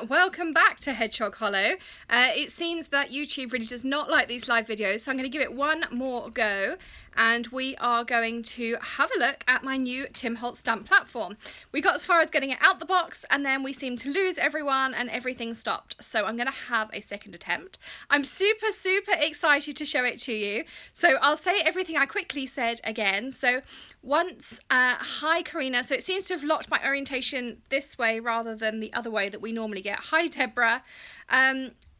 welcome back to Hedgehog Hollow. It seems that YouTube really does not like these live videos, so I'm going to give it one more go, and we are going to have a look at my new Tim Holtz stamp platform. We got as far as getting it out the box, and then we seemed to lose everyone and everything stopped, so I'm going to have a second attempt. I'm super excited to show it to you, so I'll say everything I quickly said again. So once, hi Karina, so it seems to have locked my orientation this way rather than the other way that we normally get. Hi Deborah.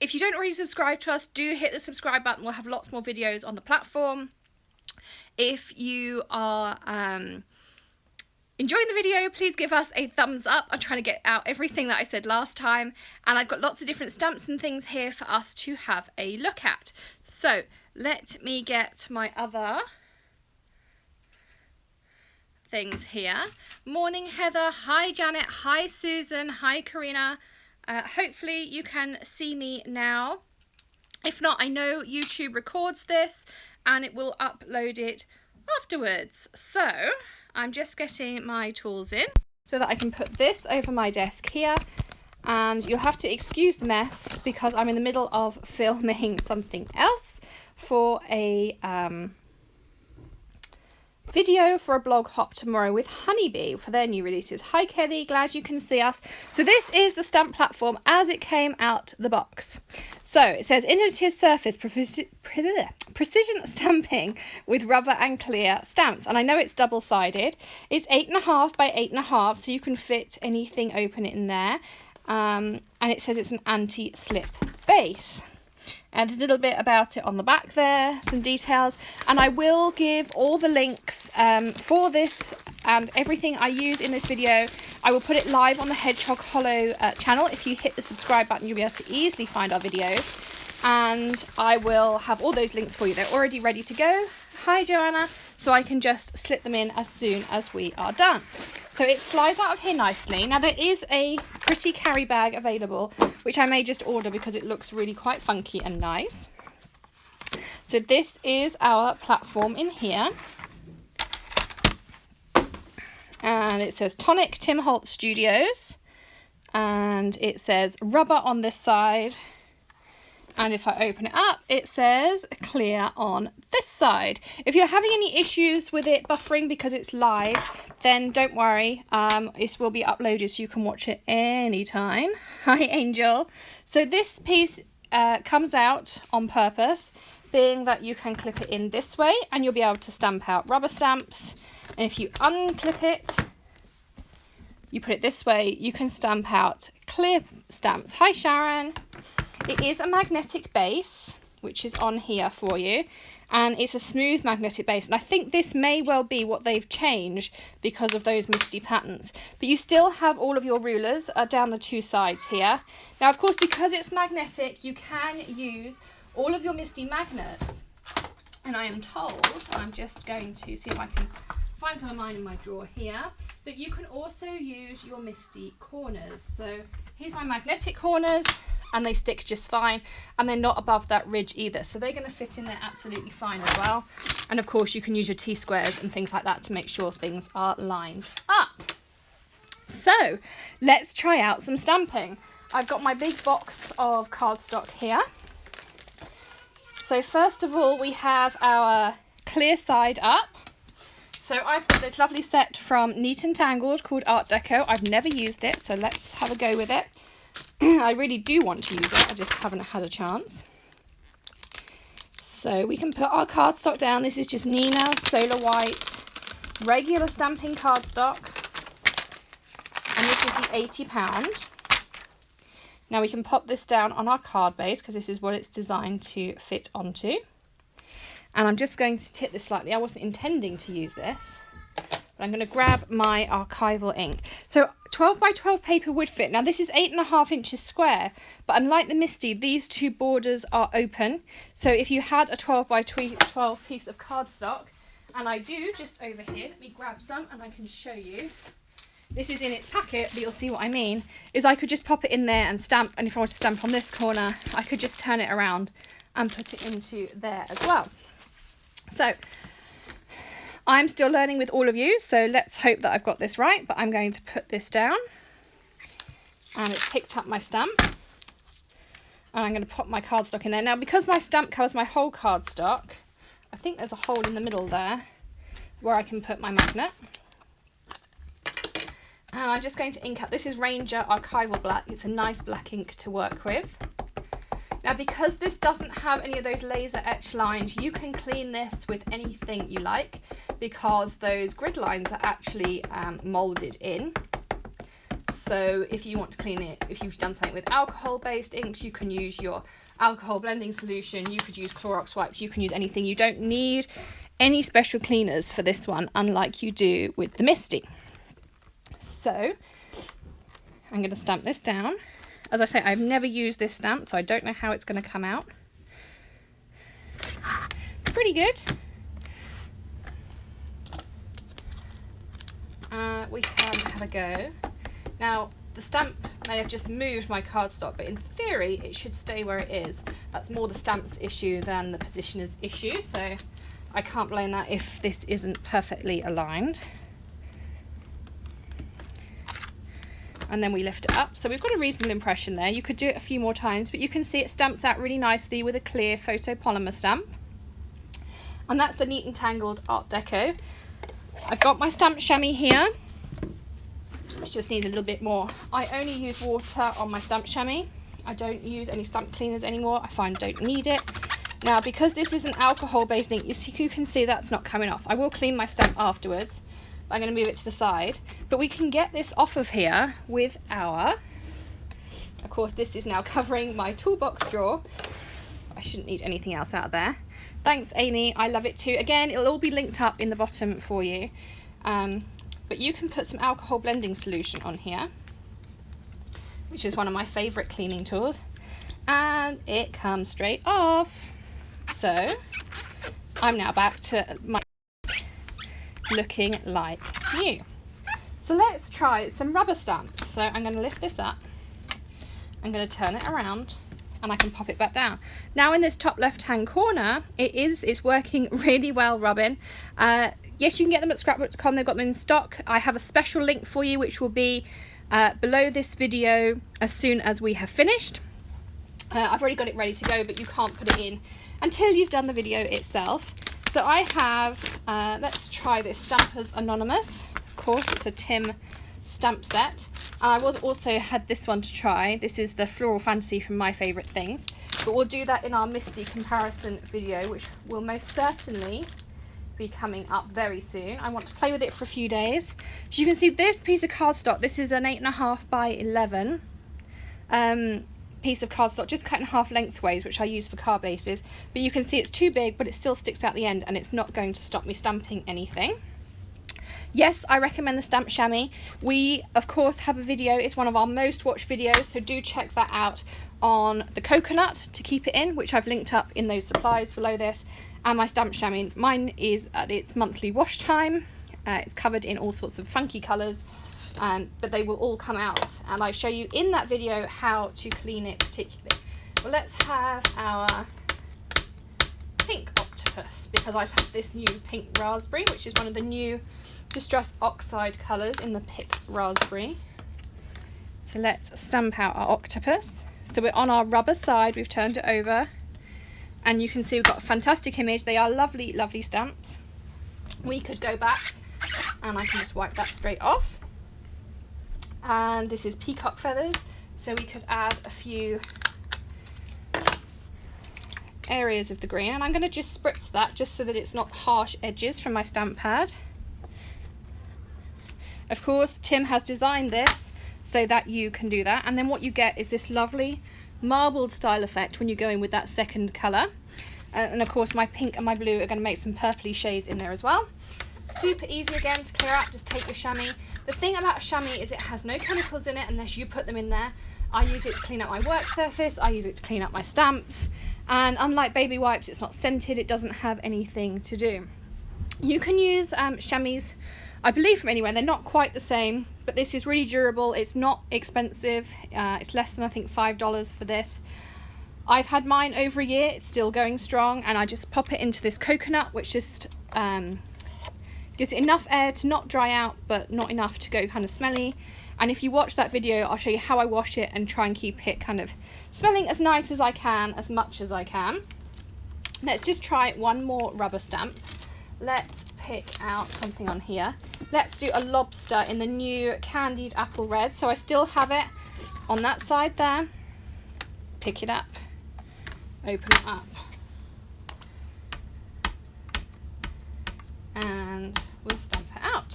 If you don't already subscribe to us, do hit the subscribe button. We'll have lots more videos on the platform. If you are enjoying the video, please give us a thumbs up. I'm trying to get out everything that I said last time, and I've got lots of different stamps and things here for us to have a look at. So let me get my other things here. Morning Heather, hi Janet, hi Susan, hi Karina. Hopefully you can see me now. If not, I know YouTube records this and it will upload it afterwards. So I'm just getting my tools in so that I can put this over my desk here, and you'll have to excuse the mess because I'm in the middle of filming something else for a video for a blog hop tomorrow with Honeybee for their new releases. Hi Kelly, glad you can see us. So this is the stamp platform as it came out the box. So it says innovative surface precision stamping with rubber and clear stamps, and I know it's double-sided. It's 8.5 by 8.5, so you can fit anything open in there, and it says it's an anti-slip base. And there's a little bit about it on the back there, some details, and I will give all the links for this and everything I use in this video. I will put it live on the Hedgehog Hollow channel. If you hit the subscribe button, you'll be able to easily find our videos, and I will have all those links for you. They're already ready to go. Hi Joanna, so I can just slip them in as soon as we are done. So it slides out of here nicely. Now there is a pretty carry bag available, which I may just order because it looks really quite funky and nice. So this is our platform in here. And it says Tonic, Tim Holtz Studios. And it says rubber on this side. And if I open it up, it says clear on this side. If you're having any issues with it buffering because it's live, then don't worry. It will be uploaded so you can watch it anytime. Hi, Angel. So this piece comes out on purpose, being that you can clip it in this way and you'll be able to stamp out rubber stamps. And if you unclip it, you put it this way, you can stamp out clear stamps. Hi, Sharon. It is a magnetic base, which is on here for you, and it's a smooth magnetic base, and I think this may well be what they've changed because of those misty patterns. But you still have all of your rulers down the two sides here. Now, of course, because it's magnetic, you can use all of your misty magnets, and I am told, and I'm just going to see if I can find some of mine in my drawer here, that you can also use your misty corners. So here's my magnetic corners, and they stick just fine, and they're not above that ridge either, so they're going to fit in there absolutely fine as well. And of course you can use your T-squares and things like that to make sure things are lined up. So let's try out some stamping. I've got my big box of cardstock here. So first of all, we have our clear side up. So I've got this lovely set from Neat and Tangled called Art Deco. I've never used it, so let's have a go with it. I really do want to use it, I just haven't had a chance. So we can put our cardstock down. This is just Nina Solar White regular stamping cardstock, and this is the £80. Now we can pop this down on our card base because this is what it's designed to fit onto. And I'm just going to tip this slightly. I wasn't intending to use this, but I'm going to grab my archival ink. So 12 by 12 paper would fit. Now this is 8.5 inches square, but unlike the Misty, these two borders are open. So if you had a 12 by 12 piece of cardstock, and I do just over here, let me grab some and I can show you. This is in its packet, but you'll see what I mean, is I could just pop it in there and stamp, and if I want to stamp on this corner, I could just turn it around and put it into there as well. So I'm still learning with all of you, so let's hope that I've got this right, but I'm going to put this down and it's picked up my stamp. And I'm going to pop my cardstock in there. Now, because my stamp covers my whole cardstock, I think there's a hole in the middle there where I can put my magnet. And I'm just going to ink up. This is Ranger Archival Black. It's a nice black ink to work with. Now, because this doesn't have any of those laser etch lines, you can clean this with anything you like, because those grid lines are actually moulded in. So if you want to clean it, if you've done something with alcohol-based inks, you can use your alcohol blending solution. You could use Clorox wipes. You can use anything. You don't need any special cleaners for this one, unlike you do with the Misty. So I'm going to stamp this down. As I say, I've never used this stamp, so I don't know how it's going to come out. Pretty good. We can have a go. Now, the stamp may have just moved my cardstock, but in theory, it should stay where it is. That's more the stamp's issue than the positioner's issue, so I can't blame that if this isn't perfectly aligned. And then we lift it up. So we've got a reasonable impression there. You could do it a few more times, but you can see it stamps out really nicely with a clear photopolymer stamp. And that's the Neat and Tangled Art Deco. I've got my stamp chamois here, which just needs a little bit more. I only use water on my stamp chamois. I don't use any stamp cleaners anymore. I find I don't need it. Now, because this is an alcohol-based ink, you can see that's not coming off. I will clean my stamp afterwards. I'm going to move it to the side, but we can get this off of here with our, of course this is now covering my toolbox drawer. I shouldn't need anything else out of there. Thanks Amy, I love it too. Again, it'll all be linked up in the bottom for you, but you can put some alcohol blending solution on here, which is one of my favourite cleaning tools, and it comes straight off. So I'm now back to my looking like new. So let's try some rubber stamps. So I'm going to lift this up, I'm going to turn it around, and I can pop it back down. Now in this top left hand corner, it's working really well rubbing. Yes, you can get them at scrapbook.com, they've got them in stock. I have a special link for you which will be below this video as soon as we have finished. I've already got it ready to go, but you can't put it in until you've done the video itself. So I have, let's try this Stampers Anonymous. Of course, it's a Tim stamp set. And I also had this one to try. This is the Floral Fantasy from My Favourite Things. But we'll do that in our Misty comparison video, which will most certainly be coming up very soon. I want to play with it for a few days. As you can see, this piece of cardstock, this is an 8.5 by 11 piece of cardstock, just cut in half lengthways, which I use for card bases, but you can see it's too big, but it still sticks out the end, and it's not going to stop me stamping anything. Yes, I recommend the stamp chamois. We of course have a video, it's one of our most watched videos, so do check that out on the coconut to keep it in, which I've linked up in those supplies below this, and my stamp chamois. Mine is at its monthly wash time. It's covered in all sorts of funky colours, but they will all come out, and I show you in that video how to clean it particularly. Well, let's have our pink octopus, because I've had this new pink raspberry, which is one of the new Distress Oxide colours in the picked raspberry. So let's stamp out our octopus. So we're on our rubber side, we've turned it over, and you can see we've got a fantastic image. They are lovely, lovely stamps. We could go back, and I can just wipe that straight off. And this is peacock feathers, so we could add a few areas of the green, and I'm going to just spritz that just so that it's not harsh edges from my stamp pad. Of course, Tim has designed this so that you can do that, and then what you get is this lovely marbled style effect when you go in with that second colour. And of course my pink and my blue are going to make some purpley shades in there as well. Super easy again to clear up, just take your chamois. The thing about chamois is it has no chemicals in it unless you put them in there. I use it to clean up my work surface, I use it to clean up my stamps, and unlike baby wipes, it's not scented, it doesn't have anything to do. You can use chamois, I believe, from anywhere. They're not quite the same, but this is really durable, it's not expensive, it's less than I think $5 for this. I've had mine over a year, it's still going strong, and I just pop it into this coconut, which just Gives it enough air to not dry out, but not enough to go kind of smelly. And if you watch that video, I'll show you how I wash it and try and keep it kind of smelling as nice as I can, as much as I can. Let's just try one more rubber stamp. Let's pick out something on here. Let's do a lobster in the new Candied Apple Red. So I still have it on that side there. Pick it up, open it up, and we'll stamp it out.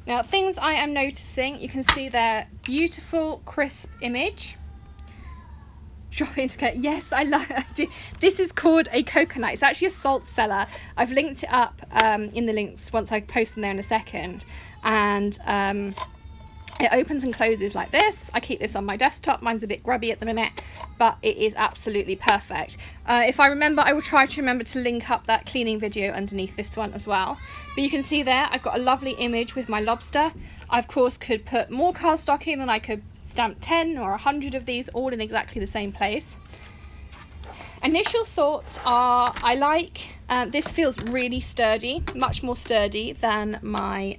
Now, things I am noticing, you can see their beautiful crisp image. Shopping together. Yes, I love it. This is called a coconut. It's actually a salt cellar. I've linked it up in the links once I post them there in a second. And it opens and closes like this. I keep this on my desktop. Mine's a bit grubby at the minute, but it is absolutely perfect. If I remember, I will try to remember to link up that cleaning video underneath this one as well. But you can see there, I've got a lovely image with my lobster. I, of course, could put more cardstock in, and I could stamp 10 or 100 of these all in exactly the same place. Initial thoughts are, I like, this feels really sturdy, much more sturdy than my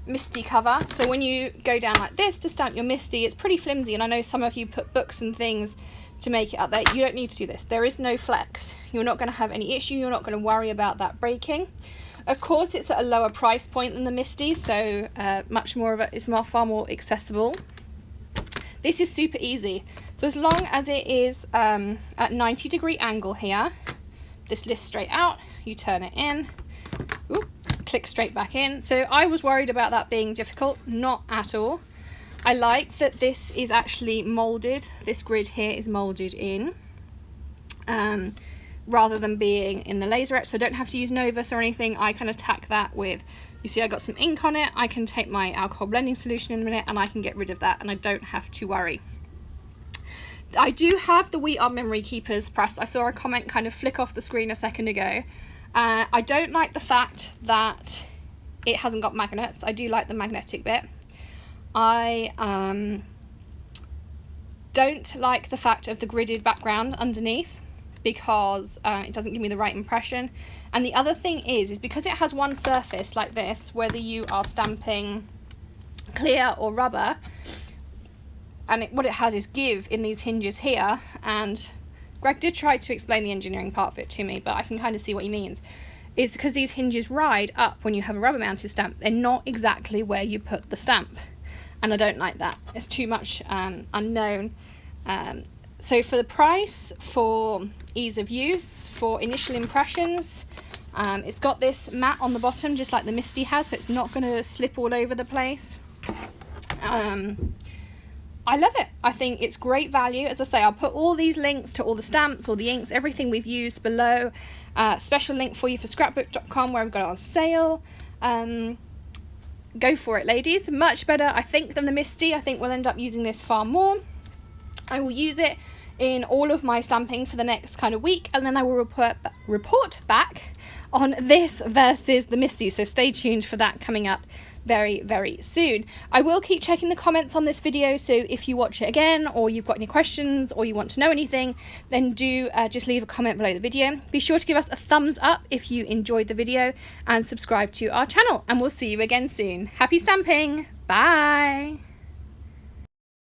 Misty cover. So when you go down like this to stamp your Misty, it's pretty flimsy, and I know some of you put books and things to make it up there. You don't need to do this. There is no flex. You're not going to have any issue. You're not going to worry about that breaking. Of course, it's at a lower price point than the Misty, so much more of it is far more accessible. This is super easy. So as long as it is at 90-degree angle here, this lifts straight out, you turn it in, ooh, click straight back in. So I was worried about that being difficult, not at all. I like that this is actually molded. This grid here is molded in, rather than being in the laser etch, so I don't have to use Novus or anything. I can attack that with, you see I got some ink on it. I can take my alcohol blending solution in a minute and I can get rid of that, and I don't have to worry. I do have the We Are Memory Keepers press. I saw a comment kind of flick off the screen a second ago. I don't like the fact that it hasn't got magnets. I do like the magnetic bit. I don't like the fact of the gridded background underneath, because it doesn't give me the right impression. And the other thing is because it has one surface like this, whether you are stamping clear or rubber, and what it has is give in these hinges here, and Greg did try to explain the engineering part of it to me, but I can kind of see what he means. It's because these hinges ride up when you have a rubber mounted stamp. They're not exactly where you put the stamp, and I don't like that. It's too much unknown. So for the price, for ease of use, for initial impressions, it's got this mat on the bottom just like the Misty has, so it's not going to slip all over the place. I love it. I think it's great value. As I say, I'll put all these links to all the stamps, all the inks, everything we've used below. Special link for you for scrapbook.com where we've got it on sale. Go for it, ladies. Much better, I think, than the Misty. I think we'll end up using this far more. I will use it in all of my stamping for the next kind of week, and then I will report back on this versus the Misty, so stay tuned for that coming up very, very soon. I will keep checking the comments on this video, so if you watch it again or you've got any questions or you want to know anything, then do just leave a comment below the video. Be sure to give us a thumbs up if you enjoyed the video and subscribe to our channel, and we'll see you again soon. Happy stamping! Bye!